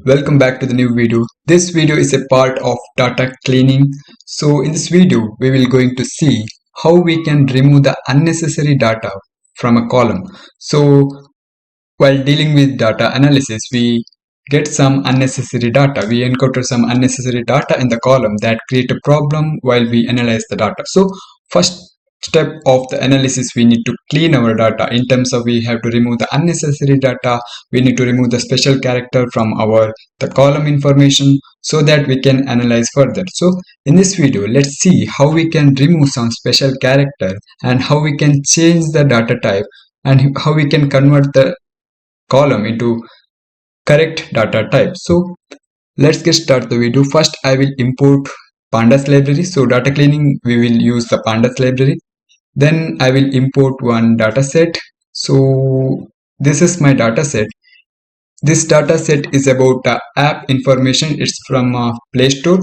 welcome back to the new video. This video is a part of data cleaning. So in this video, we will going to see how we can remove the unnecessary data from a column. So while dealing with data analysis, we get some unnecessary data. We encounter some unnecessary data in the column that create a problem while we analyze the data. So first step of the analysis, we need to clean our data in terms of we have to remove the unnecessary data. We need to remove the special character from the column information so that we can analyze further. So in this video, let's see how we can remove some special character and how we can change the data type and how we can convert the column into correct data type. So let's get started the video. First I will import pandas library. So data cleaning, we will use the pandas library. Then I will import one dataset. So this is my dataset. This dataset is about app information. It's from Play Store.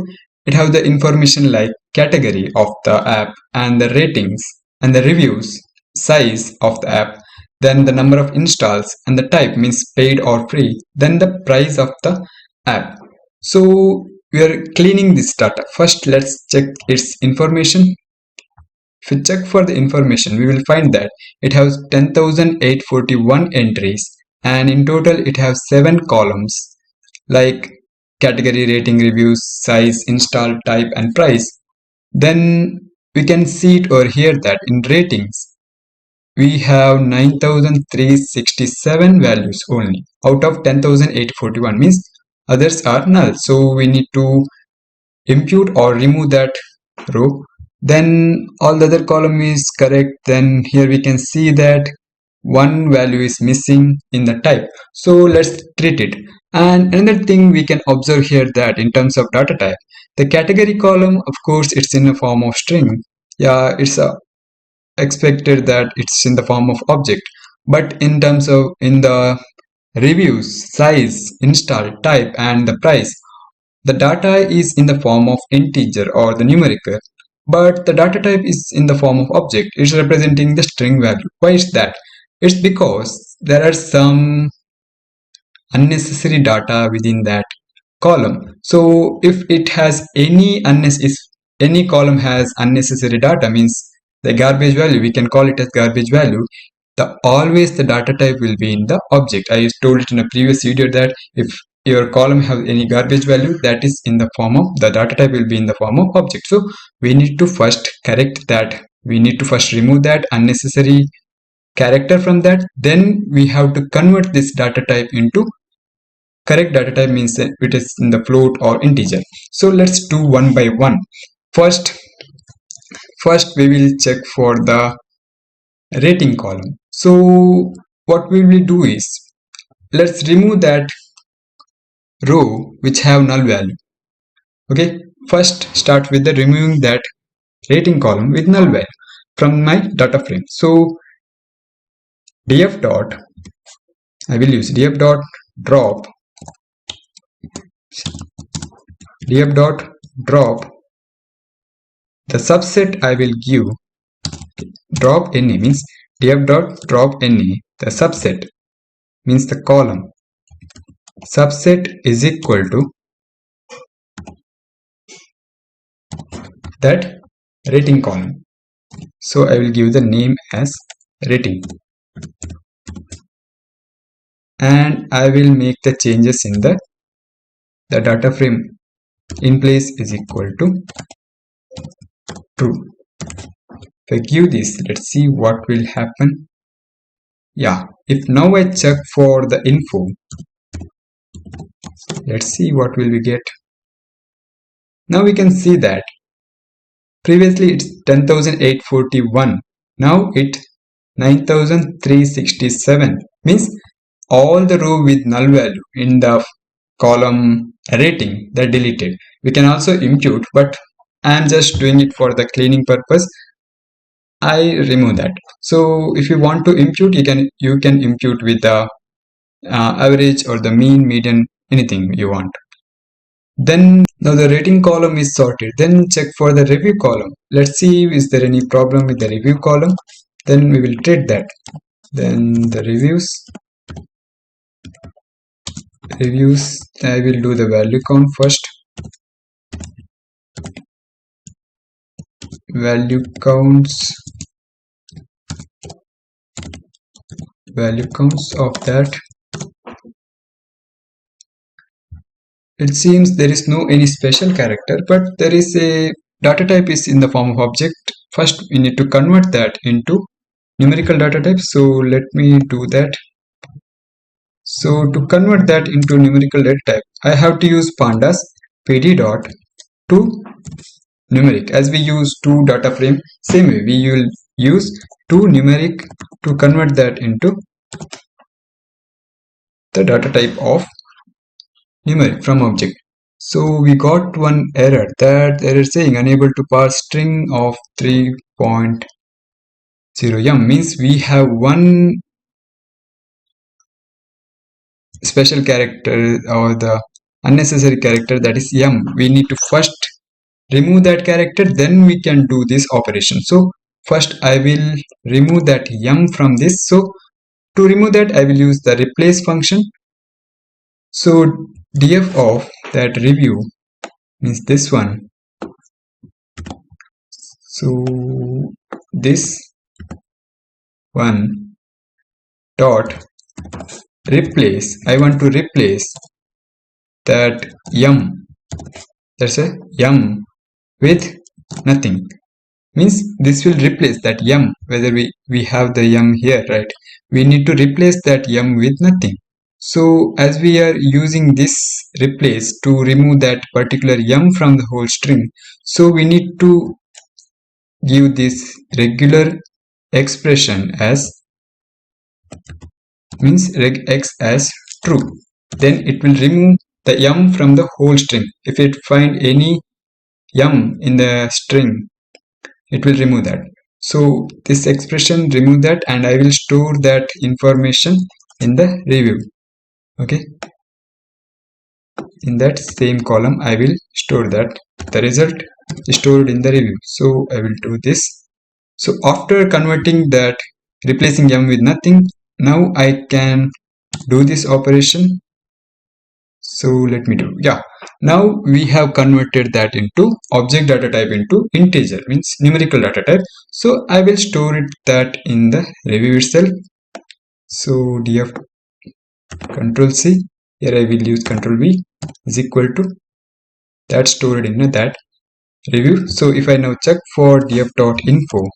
It has the information like category of the app and the ratings and the reviews, size of the app, then the number of installs and the type means paid or free, then the price of the app. So we are cleaning this data. First let's check its information. If we check for the information, we will find that it has 10,841 entries and in total it has 7 columns like category, rating, reviews, size, install, type and price. Then we can see it over here that in ratings we have 9,367 values only out of 10,841, means others are null. So we need to impute or remove that row. Then all the other column is correct. Then here we can see that one value is missing in the type. So let's treat it. And another thing we can observe here that in terms of data type, the category column, of course, it's in the form of string. Yeah, it's expected that it's in the form of object. But in terms of in the reviews, size, install, type and the price, the data is in the form of integer or the numeric, but the data type is in the form of object. It's representing the string value. Why is that? It's because there are some unnecessary data within that column. So if it has any column has unnecessary data, means the garbage value, we can call it as garbage value. Always the data type will be in the object. I told it in a previous video that if your column have any garbage value, that is in the form of the data type will be in the form of object. So we need to first correct that. We need to first remove that unnecessary character from that. Then we have to convert this data type into correct data type, means that it is in the float or integer. So let's do one by one. First we will check for the rating column. So what we will do is, let's remove that row which have null value. Okay, first start with the removing that rating column with null value from my data frame. So df dot, I will use df dot drop the subset. I will give drop na, means df dot drop na, the subset means the column subset is equal to that rating column. So I will give the name as rating and I will make the changes in the data frame in place is equal to true. If I give this, let's see what will happen. Yeah, if now I check for the info, let's see what will we get. Now we can see that previously it's 10,841, now it 9,367, means all the row with null value in the column rating that deleted. We can also impute, but I am just doing it for the cleaning purpose. I remove that. So if you want to impute, you can impute with the average or the mean, median, anything you want. Then now the rating column is sorted. Then check for the review column. Let's see is there any problem with the review column. Then we will treat that. Then the reviews. reviews. I will do the value count first. Value counts of that. It seems there is no any special character, but there is a data type is in the form of object. First we need to convert that into numerical data type, so let me do that. So to convert that into numerical data type, I have to use pandas pd dot to numeric. As we use to data frame, same way we will use to numeric to convert that into the data type of numeric from object. So we got one error, that error saying unable to parse string of 3.0m, means we have one special character or the unnecessary character, that is m. We need to first remove that character, then we can do this operation. So first I will remove that m from this. So to remove that I will use the replace function. So df of that review means this one. So this one dot replace, I want to replace that m, that's a m with nothing, means this will replace that m, whether we have the m here, right? We need to replace that m with nothing. So as we are using this replace to remove that particular m from the whole string, so we need to give this regular expression as, means reg x as true, then it will remove the m from the whole string. If it find any m in the string, it will remove that. So this expression remove that, and I will store that information in the review. Okay, in that same column I will store that, the result stored in the review. So I will do this. So after converting that, replacing m with nothing, now I can do this operation. So let me do, yeah, now we have converted that into object data type into integer, means numerical data type. So I will store it that in the review itself. So df control c, here I will use control v, is equal to that stored in that review. So if I now check for df.info,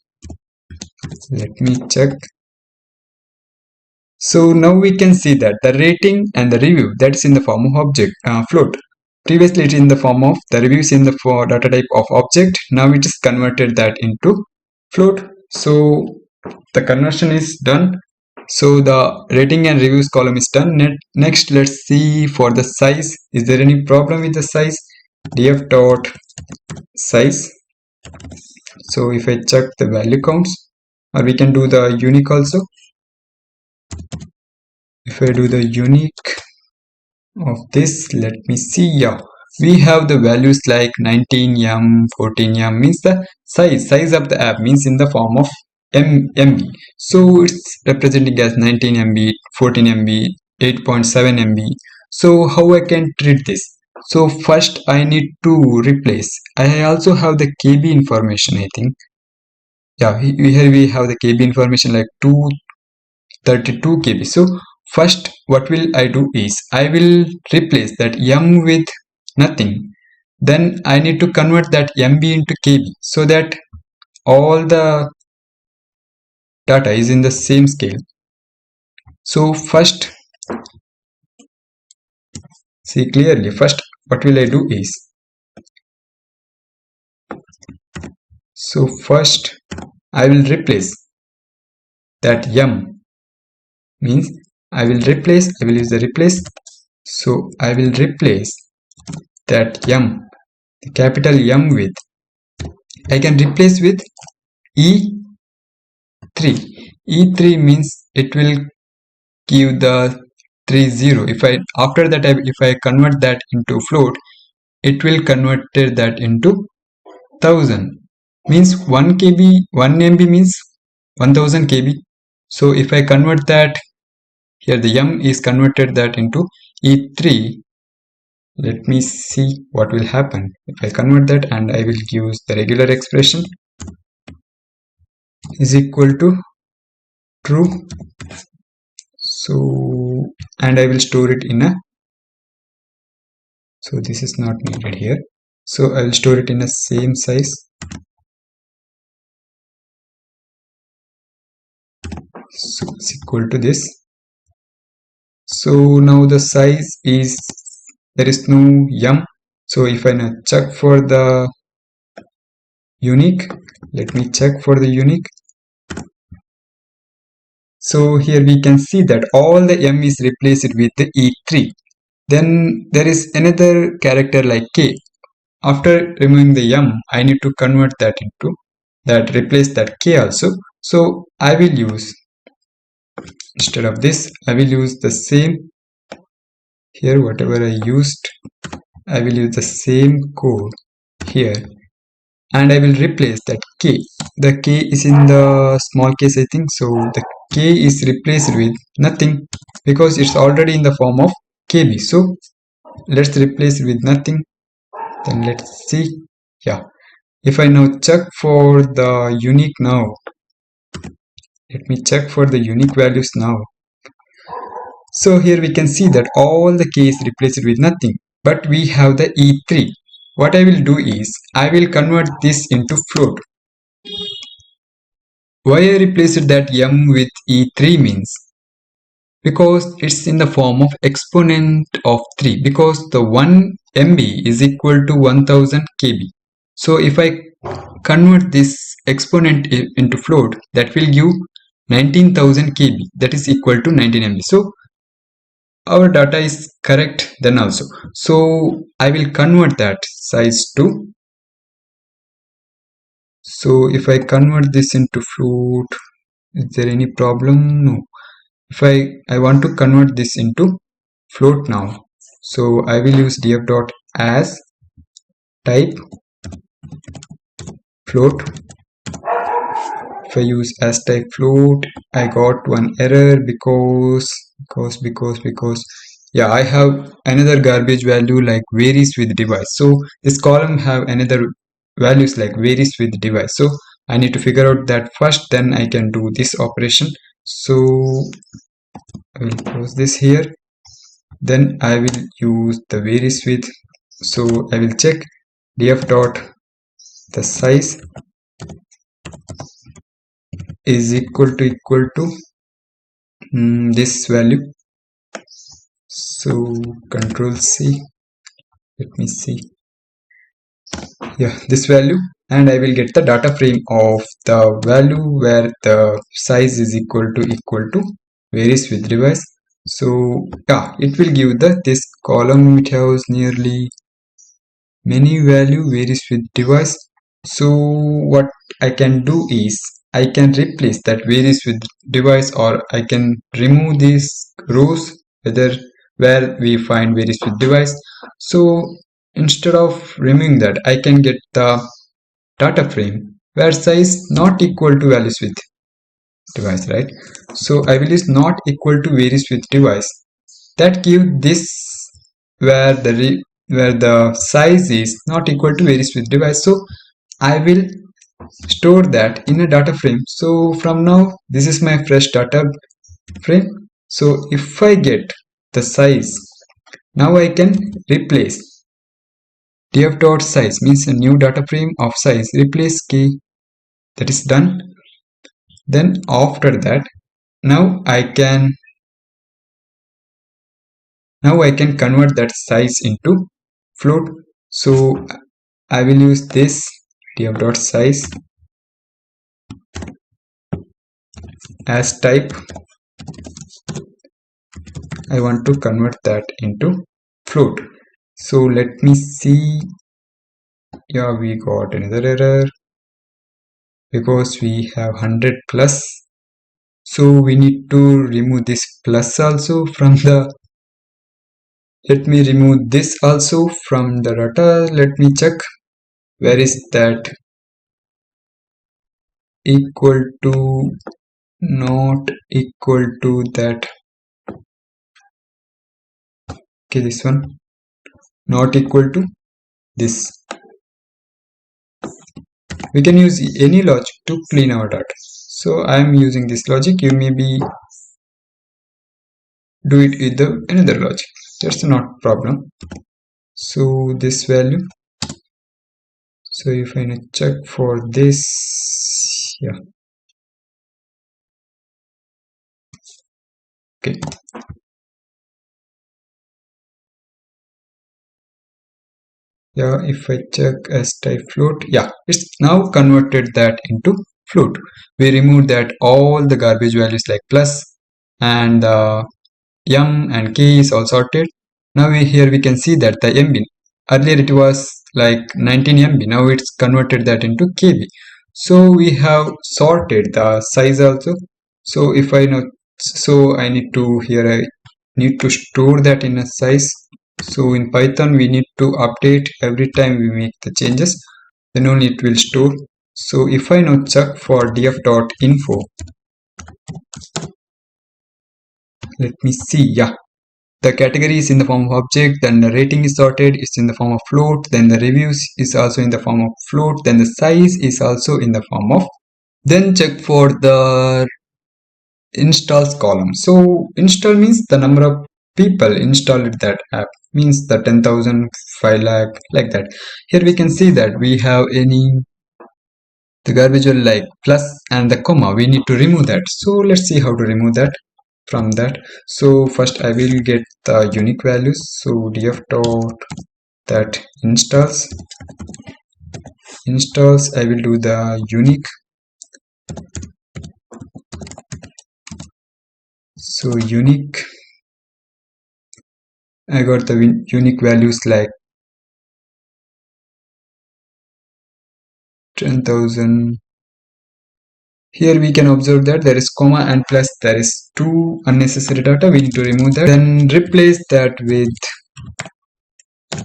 let me check. So now we can see that the rating and the review, that's in the form of object float. Previously it is in the form of, the reviews in the for data type of object. Now it is converted that into float. So the conversion is done. So the rating and reviews column is done. Next let's see for the size. Is there any problem with the size? df dot size. So if I check the value counts, or we can do the unique also. If I do the unique of this, let me see, yeah, we have the values like 19m, 14m, means the size of the app, means in the form of MB. So it's representing as 19 MB, 14 MB, 8.7 MB. So how I can treat this? So first I need to replace. I also have the KB information, I think. Yeah, here we have the KB information like 232 KB. So first what will I do is, I will replace that m with nothing. Then I need to convert that MB into KB, so that all the data is in the same scale. So first, see clearly, first what will I do is, so first I will replace that m, means I will use the replace. So I will replace that m, the capital M with, I can replace with E3. E3 means it will give the 30. If I after that if I convert that into float, it will convert that into 1000, means 1 KB, 1 MB means 1000 KB. So if I convert that, here the m is converted that into E3, let me see what will happen. If I convert that and I will use the regular expression is equal to true. So, and I will store it in a, so this is not needed here. So I will store it in a same size. So it's equal to this. So now the size is, there is no yum. So if I now check for the unique, let me check for the unique. So here we can see that all the m is replaced with the E3. Then there is another character like k. After removing the m, I need to convert that into that, replace that k also. So I will use, instead of this, I will use the same here, whatever I used, I will use the same code here and I will replace that k. The k is in the small case, I think. So the k is replaced with nothing because it's already in the form of kb. So let's replace it with nothing. Then let's see. Yeah. If I now check for the unique now, let me check for the unique values now. So here we can see that all the k is replaced with nothing, but we have the E3. What I will do is, I will convert this into float. Why I replaced that m with E3 means, because it's in the form of exponent of 3, because the 1 MB is equal to 1000 KB. So if I convert this exponent into float, that will give 19,000 KB, that is equal to 19 MB. So our data is correct then also. So I will convert that size to, so if I convert this into float, is there any problem? No. If I want to convert this into float now, so I will use df dot as type float. If I use as type float, I got one error because yeah, I have another garbage value like varies with device. So this column have another values like varies with device. So I need to figure out that first, then I can do this operation. So I will close this here. Then I will use the varies with. So I will check df dot the size is equal to this value. So control C, let me see, yeah, this value, and I will get the data frame of the value where the size is equal to varies with device. So yeah, it will give the this column, it has nearly many value varies with device. So what I can do is, I can replace that varies with device, or I can remove these rows whether where we find varies with device. So instead of removing that, I can get the data frame where size not equal to values with device, right? So I will use not equal to varies with device, that give this where where the size is not equal to varies with device. So I will store that in a data frame. So from now, this is my fresh data frame. So if I get the size, now I can replace df dot size, means a new data frame of size, replace k, that is done. Then after that, now I can convert that size into float. So I will use this df dot size as type. I want to convert that into float. So let me see. Yeah, we got another error because we have 100 plus. So we need to remove this plus also from the. Let me remove this also from the data. Let me check. Where is that? Equal to, not equal to that. Okay, this one not equal to this. We can use any logic to clean our data. So I am using this logic. You may be do it with the another logic. That's not problem. So this value. So if I check for this, yeah, okay. Yeah, if I check as type float, yeah, it's now converted that into float. We removed that all the garbage values like plus and m and k is all sorted. Now here we can see that the MB, earlier it was like 19 MB, now it's converted that into KB. So we have sorted the size also. So if I know, so I need to here I need to store that in a size. So in Python we need to update every time we make the changes, then only it will store. So if I now check for df.info, let me see, yeah, the category is in the form of object, then the rating is sorted, it's in the form of float, then the reviews is also in the form of float, then the size is also in the form of. Then check for the installs column. So install means the number of people installed that app, means the 10,000, 5 lakh, like that. Here we can see that we have any the garbage will like plus and the comma, we need to remove that. So let's see how to remove that from that. So first I will get the unique values. So df dot that installs I will do the unique. So unique, I got the unique values like 10,000. Here we can observe that there is comma and plus, there is two unnecessary data, we need to remove that. Then replace that with,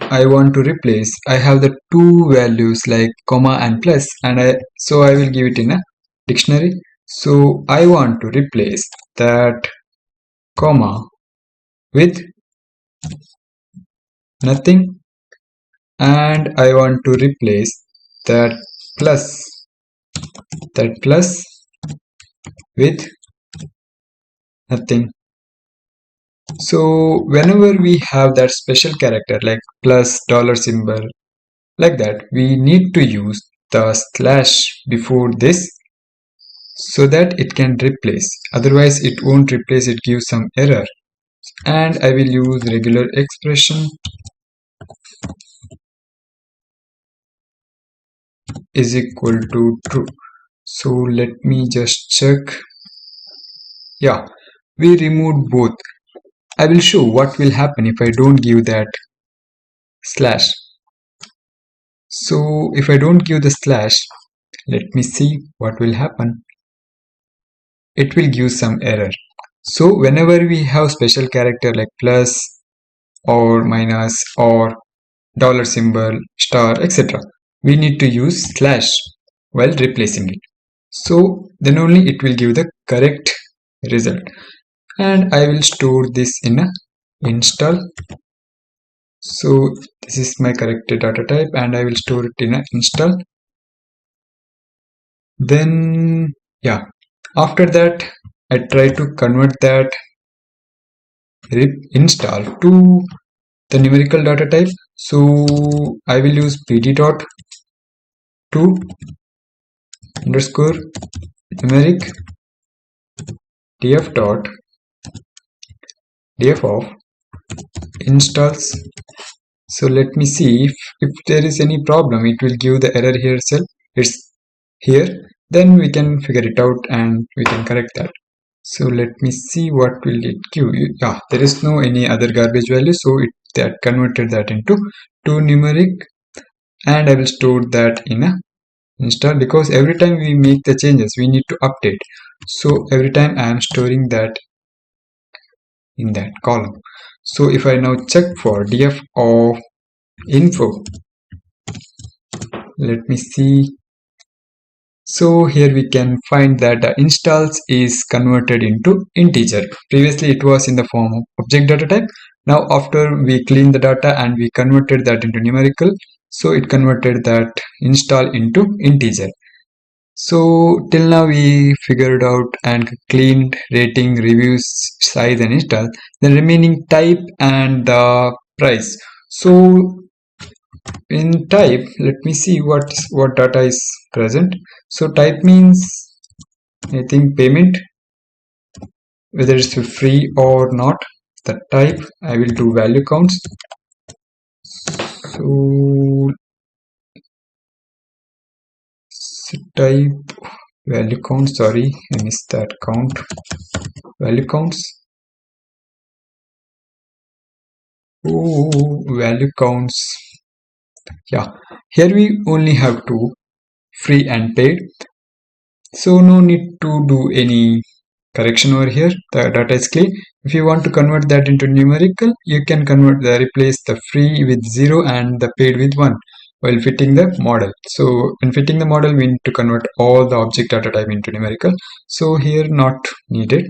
I want to replace, I have the two values like comma and plus, and I will give it in a dictionary. So I want to replace that comma with nothing, and I want to replace that plus with nothing. So whenever we have that special character like plus dollar symbol like that, we need to use the slash before this so that it can replace, otherwise it won't replace, it gives some error. And I will use regular expression is equal to true. So let me just check. Yeah, we removed both. I will show what will happen if I don't give that slash. So if I don't give the slash, let me see what will happen. It will give some error. So whenever we have special character like plus or minus or dollar symbol, star, etc., we need to use slash while replacing it. So then only it will give the correct result. And I will store this in a install. So this is my corrected data type and I will store it in a install. Then yeah, after that I try to convert that rip install to the numerical data type. So I will use pd dot to underscore numeric df dot df of installs. So let me see if there is any problem, it will give the error here itself, it's here, then we can figure it out and we can correct that. So let me see what will it give. Yeah, there is no any other garbage value, so it that converted that into to numeric, and I will store that in a install because every time we make the changes we need to update. So every time I am storing that in that column. So if I now check for df of info, let me see. So here we can find that the installs is converted into integer. Previously it was in the form of object data type, Now after we clean the data and we converted that into numerical, so it converted that install into integer. So till now we figured out and cleaned rating, reviews, size and install. The remaining type and the price. So in type, let me see what data is present. So type means, I think, payment, whether it's free or not. The type, I will do value counts. So type value count, sorry, I missed that count. Value counts. Oh, value counts. Yeah, here we only have two, free and paid. So no need to do any correction over here. The data is clean. If you want to convert that into numerical, you can replace the free with 0 and the paid with 1 while fitting the model. So when fitting the model, we need to convert all the object data type into numerical. So here not needed.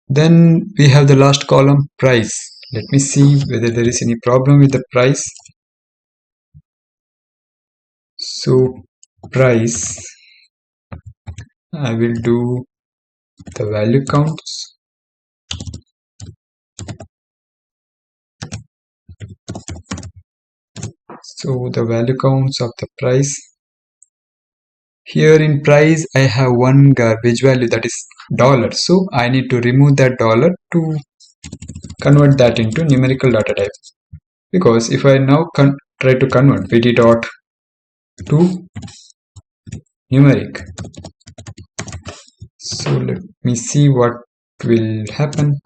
Then we have the last column, price. Let me see whether there is any problem with the price. So price, I will do the value counts. So the value counts of the price. Here in price, I have one garbage value, that is dollar. So I need to remove that dollar to convert that into numerical data type. Because if I now try to convert vd dot to numeric, so let me see what will happen.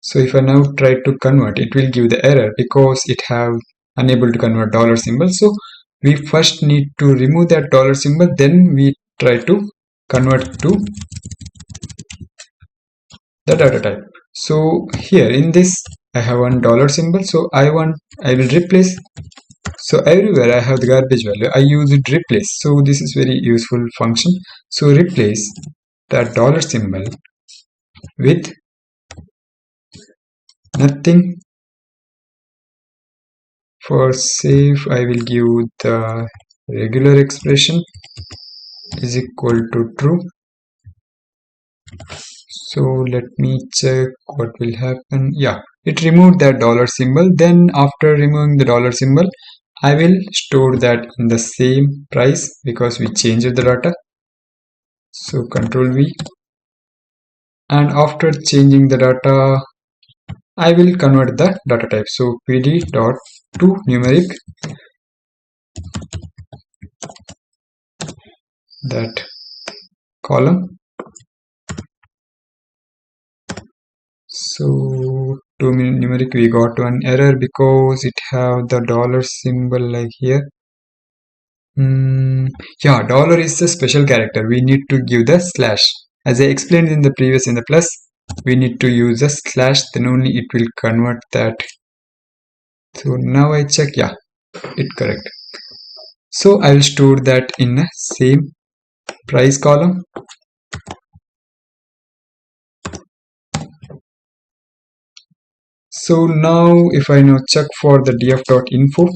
So if I now try to convert, it will give the error because it have unable to convert dollar symbol. So we first need to remove that dollar symbol, then we try to convert to the data type. So here in this, I have one dollar symbol. So I will replace. So everywhere I have the garbage value, I use it replace. So this is very useful function. So replace that dollar symbol with nothing. For safe, I will give the regular expression is equal to true. So let me check what will happen. Yeah, it removed that dollar symbol. Then after removing the dollar symbol, I will store that in the same price because we changed the data. So Control V. And after changing the data, I will convert the data type. So pd dot to numeric, that column. So to numeric, we got one error because it have the dollar symbol like here. Yeah, dollar is a special character. We need to give the slash. As I explained in the previous, in the plus, we need to use a slash, then only it will convert that. So now I check, yeah, it correct. So I will store that in the same price column. So now if I now check for the df.info,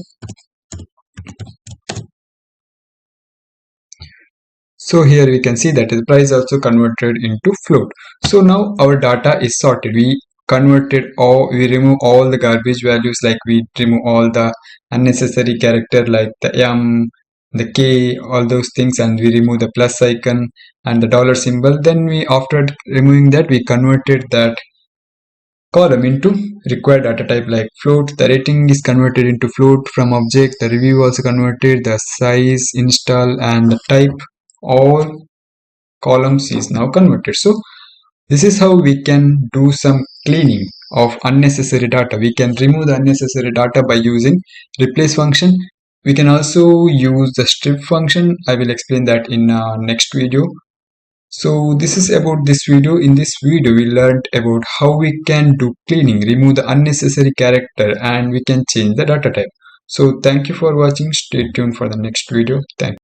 so here we can see that the price also converted into float. So now our data is sorted. We remove all the garbage values, like we remove all the unnecessary character like the m, the k, all those things, and we remove the plus icon and the dollar symbol. Then after removing that, we converted that column into required data type like float. The rating is converted into float from object. The review also converted. The size, install, and the type, all columns is now converted. So this is how we can do some cleaning of unnecessary data. We can remove the unnecessary data by using replace function. We can also use the strip function. I will explain that in next video. So this is about this video. In this video, we learned about how we can do cleaning, remove the unnecessary character, and we can change the data type. So thank you for watching. Stay tuned for the next video. Thank you.